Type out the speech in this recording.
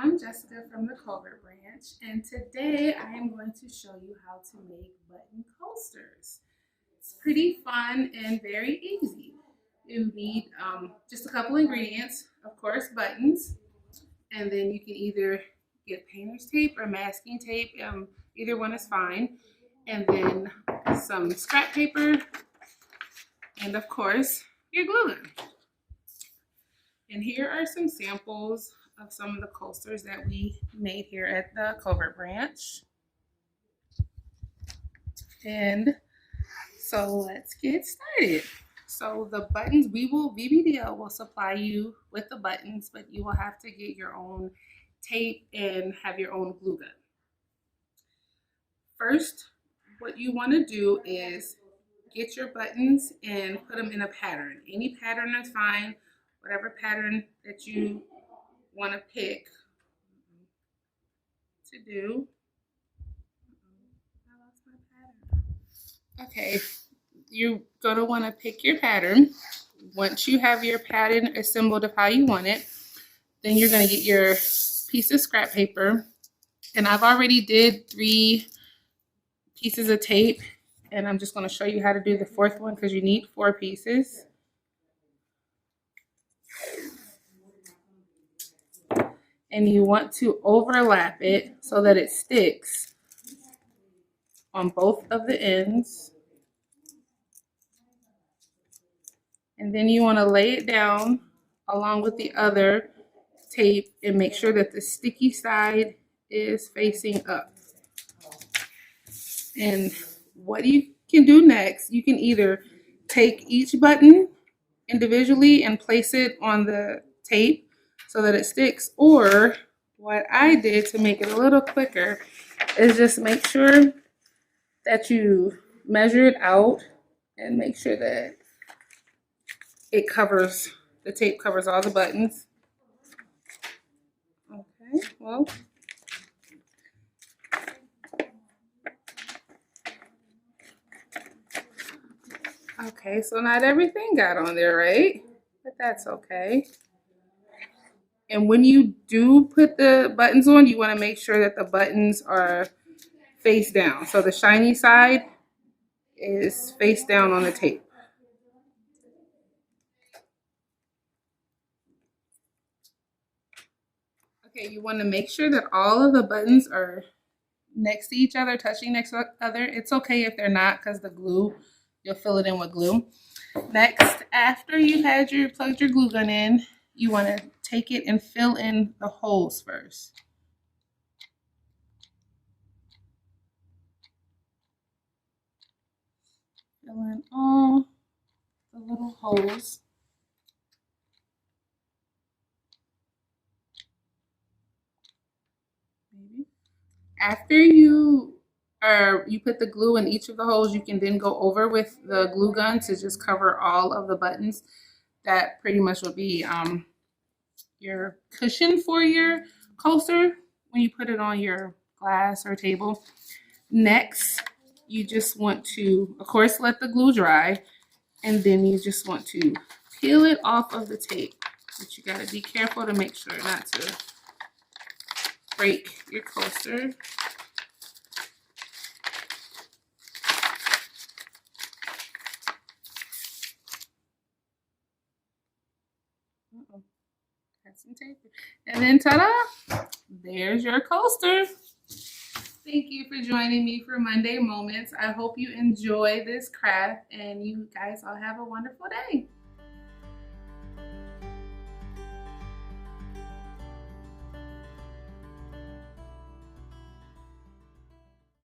I'm Jessica from the Covert Branch, and today I am going to show you how to make button coasters. It's pretty fun and very easy. You need just a couple ingredients, of course, buttons, and then you can either get painter's tape or masking tape. Either one is fine. And then some scrap paper, and of course, your glue gun. And here are some samples of some of the coasters that we made here at the Covert Branch. And so let's get started. So the buttons, VBDL will supply you with the buttons, but you will have to get your own tape and have your own glue gun. First, what you want to do is get your buttons and put them in a pattern. Any pattern is fine, whatever pattern that you want to pick to do. I lost my pattern. Okay, you're going to want to pick your pattern. Once you have your pattern assembled of how you want it, then you're going to get your piece of scrap paper. And I've already did 3 pieces of tape, and I'm just going to show you how to do the 4th one because you need 4 pieces. And you want to overlap it so that it sticks on both of the ends. And then you want to lay it down along with the other tape and make sure that the sticky side is facing up. And what you can do next, you can either take each button individually and place it on the tape so that it sticks, or what I did to make it a little quicker is just make sure that you measure it out and make sure that it covers, the tape covers all the buttons. Okay, well, okay, so not everything got on there, right? But that's okay. And when you do put the buttons on, you want to make sure that the buttons are face down. So the shiny side is face down on the tape. Okay, you want to make sure that all of the buttons are next to each other, touching next to each other. It's okay if they're not because the glue, you'll fill it in with glue. Next, after you had plugged your glue gun in, you want to take it and fill in the holes first. Fill in all the little holes. Maybe. After you put the glue in each of the holes, you can then go over with the glue gun to just cover all of the buttons. That pretty much will be your cushion for your coaster when you put it on your glass or table. Next, you just want to, of course, let the glue dry, and then you just want to peel it off of the tape. But you got to be careful to make sure not to break your coaster. Got some tape. And then ta-da! There's your coaster. Thank you for joining me for Monday Moments. I hope you enjoy this craft and you guys all have a wonderful day.